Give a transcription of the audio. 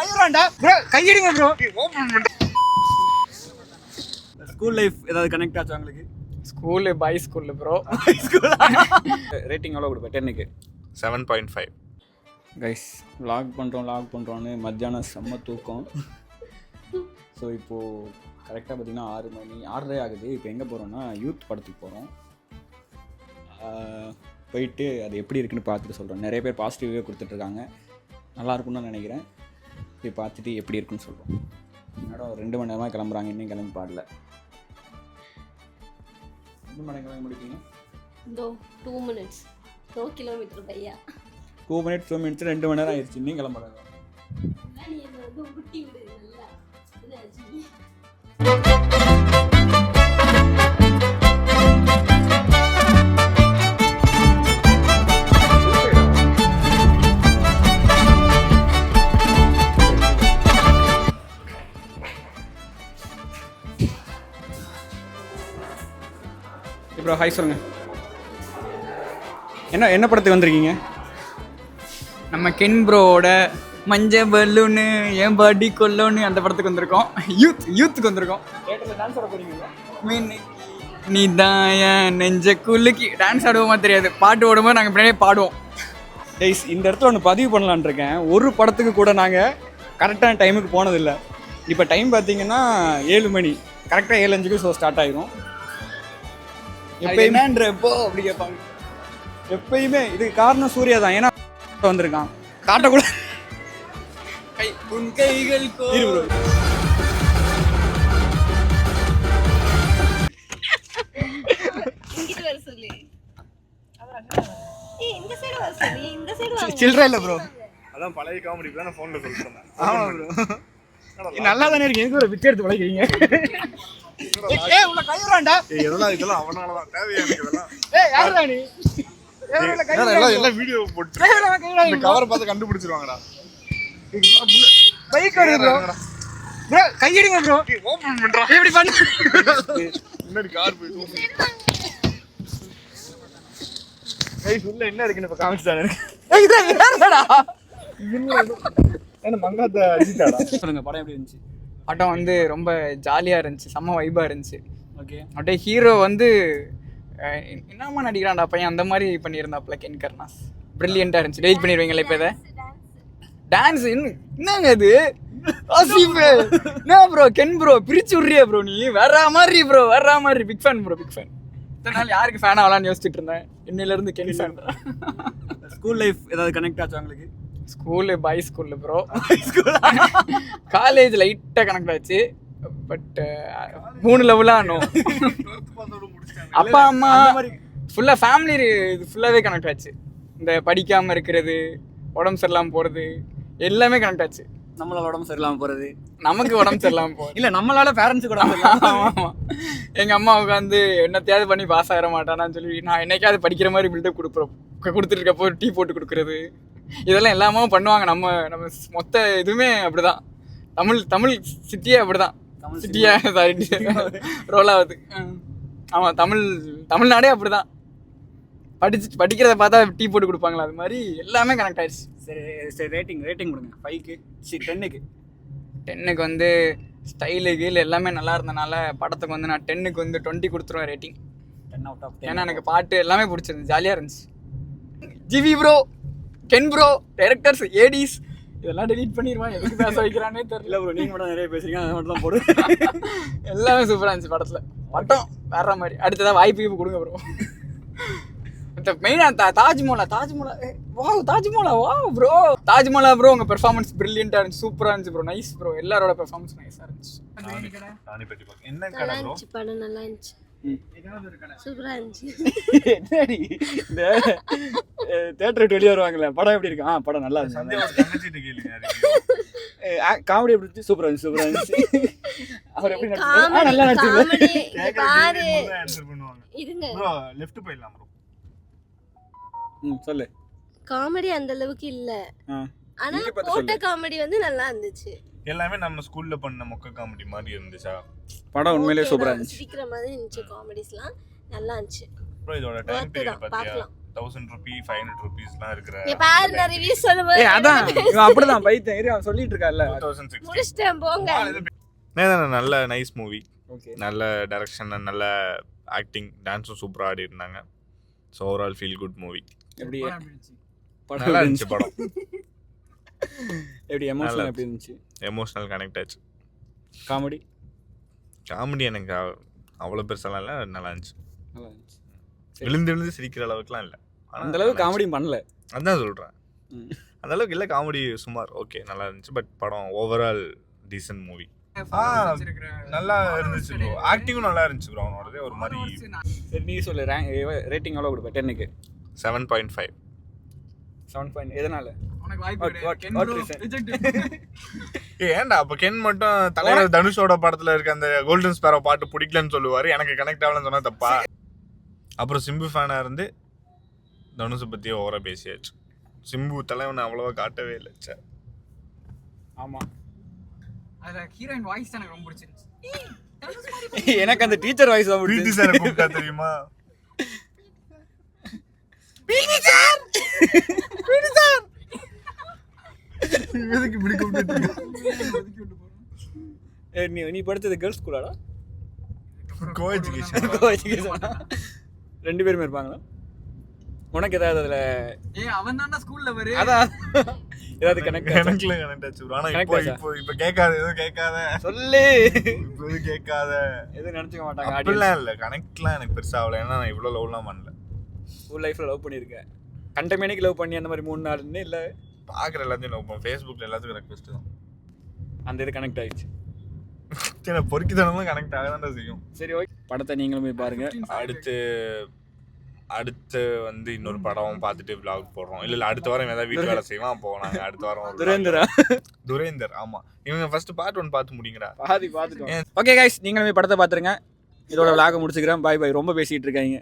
கையறான்டா bro கையடிங்க bro. School life ஏதாவது connect ஆச்சு உங்களுக்கு? ஸ்கூலு பாய் ஸ்கூல்ல ப்ரோ. ரேட்டிங் எவ்வளோ கொடுப்பேன் 10க்கு? 7.5. கைஸ் லாக் பண்ணுறோன்னு மத்தியானம் செம்ம தூக்கம். ஸோ இப்போது கரெக்டாக பார்த்தீங்கன்னா 6 மணி 6:30 ஆகுது. இப்போ எங்கே போகிறோன்னா யூத் படத்துக்கு போகிறோம். போயிட்டு அது எப்படி இருக்குன்னு பார்த்துட்டு சொல்கிறோம். நிறைய பேர் பாசிட்டிவாகவே கொடுத்துட்ருக்காங்க. நல்லாயிருக்குன்னு தான் நினைக்கிறேன். போய் பார்த்துட்டு எப்படி இருக்குன்னு சொல்கிறோம். மேடம் 2 மணி நேரமாக கிளம்புறாங்க, இன்னும் கிளம்பி பாடல. 2 மணி கிளம்பி முடிப்பீங்க? 2 minutes 2 kilometer பையா. 2 minutes 2 minutes 2 மணி நேரம் ஆயிடுச்சு, இன்னும் கிளம்புறாங்க. நீ என்ன வந்து உருட்டி விடு நல்லா. இதாச்சு. இப்போ ஹாய் சொல்லுங்க. என்ன படத்துக்கு வந்திருக்கீங்க? நம்ம கென் ப்ரோவோட மஞ்ச பலூனு என் பாடி கொல்லோன்னு அந்த படத்துக்கு வந்திருக்கோம். யூத்துக்கு வந்திருக்கோம். தியேட்டரில் டான்ஸ் ஆட போறீங்களா? நீ தான் என் நெஞ்ச குலுக்கி டான்ஸ் ஆடுவோமா தெரியாது, பாட்டு ஓடும்போது நாங்கள் பின்னாடியே பாடுவோம். டேய்ஸ் இந்த இடத்துல ஒன்று பதிவு பண்ணலான் இருக்கேன். ஒரு படத்துக்கு கூட நாங்கள் கரெக்டான டைமுக்கு போனதில்லை. இப்போ டைம் பார்த்தீங்கன்னா 7 மணி, கரெக்டாக 7:05 ஷோ ஸ்டார்ட் ஆகிரும். எப்போ அப்படி கேட்பாங்க. எப்பயுமே இதுக்கு காரணம் சூர்யா தான். ஏன்னா வந்திருக்கான் காட்டக்கூட உன் கைகள் இங்கிட்டு வர சொல்லு. இந்த சைடு வர சொல்லு. இந்த சைடு வா. சில்ட்ரன் இல்லை ப்ரோ. அதான் பழைய காமெடி தான் நான் ஃபோனில் சொல்லிட்டேன். ஆமாம் ப்ரோ, நல்லா தானே இருக்கு. எதுக்கு ஒரு விட்டு எடுத்து உழைக்கிறீங்க? உள்ள கையறான்டா. இதெல்லாம் அவனால தான் தேவையான இதெல்லாம். யாருடா நீ? எல்லாம் வீடியோ போட்டு இந்த கவரை பார்த்து கண்டுபிடிச்சிருவாங்கடா. பைக் வருது ப்ரோ. ப்ரோ கையடிங்க ப்ரோ. ஓபன் பண்றா. எப்படி பண்ணு? முன்னாடி கார் போயிட்டு உள்ள என்ன இருக்குன்னு இப்ப காமிச்சிட்டானே. இதுதான் யாருடா? என்ன மங்காத்த அஜித்தாடா? சொல்லுங்க, படம் எப்படி இருந்துச்சு? படம் வந்து ரொம்ப ஜாலியாக இருந்துச்சு, செம்ம வைபாக இருந்துச்சு. ஓகே, அப்படியே ஹீரோ வந்து என்னம்மா நடிக்கிறான்டா பையன் அந்த மாதிரி பண்ணியிருந்தாப்புல கென் கர்னாஸ். ப்ரில்லியண்ட்டாக இருந்துச்சு. டெலிட் பண்ணிடுவீங்களா இப்போ இதை? டான்ஸ் என்னங்க இது? என்ன ப்ரோ கென் ப்ரோ பிரிச்சு விட்றியா ப்ரோ? நீ வேற மாதிரி ப்ரோ, வேற மாதிரி. Big fan bro, big fan. இத்தனை நாள் யாருக்கு ஃபேன் ஆகலான்னு யோசிச்சுட்டு இருந்தேன். இன்னிலேருந்து கென் ஃபேன். ஸ்கூல் லைஃப் ஏதாவது கனெக்ட் ஆச்சு உங்களுக்கு? ஸ்கூலு பாய் ஸ்கூலில் ப்ரோ. காலேஜ் லைட்டாக கனெக்ட் ஆச்சு. பட் 3 லெவலாக நோ. அப்பா அம்மா ஃபுல்லாக ஃபேமிலி இது ஃபுல்லாகவே கனெக்ட் ஆச்சு. இந்த படிக்காமல் இருக்கிறது, உடம்பு சரியில்லாமல் போகிறது, எல்லாமே கனெக்ட் ஆச்சு. நம்மளால உடம்பு சரியில்லாமல் போகிறது, நமக்கு உடம்பு சரியில்லாமல் போகுது. இல்லை நம்மளால பேரண்ட்ஸு கூட. ஆமாம், எங்கள் அம்மா உட்காந்து என்னத்தையாவது பண்ணி பாஸ் ஆகிட மாட்டானான்னு சொல்லி நான் என்னைக்காவது படிக்கிற மாதிரி பில்டப் கொடுத்துட்டு இருக்கப்போ டீ போட்டு கொடுக்குறது, இதெல்லாம் எல்லாமே பண்ணுவாங்க. நம்ம மொத்த இதுவுமே அப்படிதான். தமிழ் சிட்டியே அப்படிதான். சிட்டியா ரோல் ஆகுது. ஆமாம், தமிழ்நாடே அப்படிதான். படிக்கிறத பார்த்தா டீ போட்டு கொடுப்பாங்களா, அது மாதிரி எல்லாமே கனெக்ட் ஆயிடுச்சு. சரி ரேட்டிங் கொடுங்க. 5க்கு 10க்கு 10க்கு வந்து ஸ்டைலு கீழ் எல்லாமே நல்லா இருந்தனால படத்துக்கு வந்து நான் 10க்கு வந்து 20 கொடுத்துருவேன் ரேட்டிங். 10 out of 10. ஏன்னா எனக்கு பாட்டு எல்லாமே பிடிச்சிருந்து, ஜாலியாக இருந்துச்சு. GV bro, Ken bro, directors, ADs இதெல்லாம் டெலீட் பண்ணிடுவான். எதுக்கு பேச வைக்கிறானே தெரியல ப்ரோ. நீங்கள் மட்டும் நிறைய பேசுறீங்க, அதை மட்டும் தான் போடு. எல்லாமே சூப்பராக இருந்துச்சு படத்தில். படம் வேற மாதிரி. அடுத்ததான் வாய்ப்பு கொடுங்க ப்ரோ. மெயினாக தாஜ்மஹாலா வா ப்ரோ. தாஜ்மஹாலா ப்ரோ உங்கள் பெர்ஃபார்மன்ஸ் ப்ரில்லியண்ட்டாக இருந்துச்சு, சூப்பராக இருந்துச்சு ப்ரோ. நைஸ் ப்ரோ, எல்லாரோட பெர்ஃபார்மன்ஸ் நைஸாக இருந்துச்சு. என்ன கடை நல்லா ப்ரோ? இருந்துச்சு படம், நல்லா இருந்துச்சு, சூப்பரா இருந்துச்சு. என்னடி இந்த தியேட்டருக்கு வெளியே வருவாங்கல்ல, படம் எப்படி இருக்கு? படம் நல்லா இருந்துச்சு. காமெடி எப்படி இருந்துச்சு? சூப்பரா இருந்துச்சு. அவர் எப்படி நடிச்சாரு? நல்லா நடிச்சாரு. பாரு ஆன்சர் பண்ணுவாங்க. இருங்க ப்ரோ லெஃப்ட் போயிடலாம் ப்ரோ. சொல்லு. காமெடி அந்த அளவுக்கு இல்ல, ஆனா போட்ட காமெடி வந்து நல்லா இருந்துச்சு. எல்லாமே நம்ம ஸ்கூல்ல பண்ண மொக்க காமெடி மாதிரி இருந்துச்சா? படம் உண்மையிலேயே சூப்பரா இருந்துச்சு. சிரிக்கிற மாதிரி இருந்துச்சு. காமெடிஸ்லாம் நல்லா இருந்துச்சு. ப்ரோ இதோட டைம் பீரியட் பாத்தியா? 1000 ரூபி 500 ரூபீஸ்லாம் இருக்கிற நீ பாரு நான் ரிவ்யூ சொல்லும்போது அதான் இவன் அப்படிதான் பைத்தியம் இரு அவன் சொல்லிட்டு இருக்கான்ல 2016 முடிச்சிட்டேன் போங்க. நல்ல நைஸ் மூவி, ஓகே நல்ல டைரக்ஷன், நல்ல ஆக்டிங், டான்ஸும் சூப்பராக ஆடி இருந்தாங்க. So overall feel good movie. எப்படி நல்லா படம் இருந்துச்சு படம். எப்படி எமோஷனல் எப்படி இருந்துச்சு? எமோஷனல் கனெக்ட் ஆச்சு. காமெடி காமெடி எனக்கு அவ்வளோ பெருசெல்லாம் இல்லை, நல்லா இருந்துச்சு. நல்லா இருந்துச்சு. விழுந்து சிரிக்கிற அளவுக்குலாம் இல்லை. அந்த அளவுக்கு காமெடியும் பண்ணல. அதான் சொல்கிறேன், அந்த அளவுக்கு இல்லை. காமெடி சுமார் ஓகே நல்லா இருந்துச்சு. பட் படம் ஓவரால் டீசன்ட் மூவி. நல்லா இருந்துச்சு ப்ரோ, ஆக்டிங்கும் நல்லா இருந்துச்சு ப்ரோ. அவனோடதே ஒரு மாதிரி. சரி நீ சொல்லு, ரேட்டிங் எவ்வளோ கொடுப்ப 10க்கு? 7.5. 7. எதனால? ஏன்டா அப்ப கென் மட்டும் தலைவர் தனுஷோட படத்துல இருக்க அந்த கோல்டன் ஸ்பேரோ பாட்டு பிடிக்கலன்னு சொல்லுவாரு, எனக்கு கனெக்ட் ஆகலன்னு சொன்னா தப்பா? அப்புறம் சிம்பு ஃபேனா இருந்து தனுஷை பத்தி ஓவரா பேசியாச்சு. சிம்பு தலைவன் அவ்வளவா காட்டவே இல்லை. ஆமா, அதுல ஹீரோயின் வாய்ஸ் தான் எனக்கு ரொம்ப பிடிச்சிருந்துச்சு. எனக்கு அந்த டீச்சர் வாய்ஸ் தான் பிரீத்தி பிடிச்சது. சார் கூப்பிட்டா தெரியுமா? எதுக்கு இப்படி கூப்பிட்டு? நீ படிச்சது கேர்ள்ஸ் ஸ்கூலாடா? Co education. ரெண்டு பேருமே இருப்பாங்களா? உனக்கு ஏதாவது அதுல அவன் தான்டா ஸ்கூல்ல வரு. அதான் ஏதாவது கனெக்ட் எனக்குல கனெக்ட் ஆச்சு bro. ஆனா இப்போ கேட்காத, எதுவும் கேட்காத சொல்லு. இப்போ எதுவும் கேட்காத, எதுவும் நினைச்சுக்க மாட்டாங்க. அப்படிலாம் இல்லை. கனெக்ட்லாம் எனக்கு பெருசா ஆகல. ஏன்னா நான் இவ்வளோ லவ்லாம் பண்ணல. ஸ்கூல் லைஃப்ல லவ் பண்ணியிருக்கேன். கண்டமேனிக்கு லவ் பண்ணி அந்த மாதிரி 3 நாள்னு இல்லை. பார்க்குற எல்லாத்தையும் லவ் பண்ணேன். ஃபேஸ்புக்கில் எல்லாத்துக்கும் ரெக்வெஸ்ட் தான். அந்த இது கனெக்ட் ஆயிடுச்சு. எனக்கு பொறுக்கித்தனமும் கனெக்ட் ஆக தான் செய்யும். சரி ஓகே, படத்தை நீங்களும் போய் பாருங்க. அடுத்து வந்து இன்னொரு படம் பார்த்துட்டு vlog போடுறோம். இல்லை அடுத்த வாரம் ஏதாவது வீட்டு வேலை செய்வோம். அப்போ நாங்கள் அடுத்த வாரம் துரேந்தர். ஆமாம், இவங்க ஃபர்ஸ்ட் பார்ட் 1 பார்த்து முடிங்கடா. பார்த்துட்டோம். ஓகே கைஸ், நீங்களும் போய் படத்தை பார்த்துருங்க. இதோட vlog முடிச்சுக்கிறேன். பாய் பாய். ரொம்ப பேசிட்டு இருக்காங்க.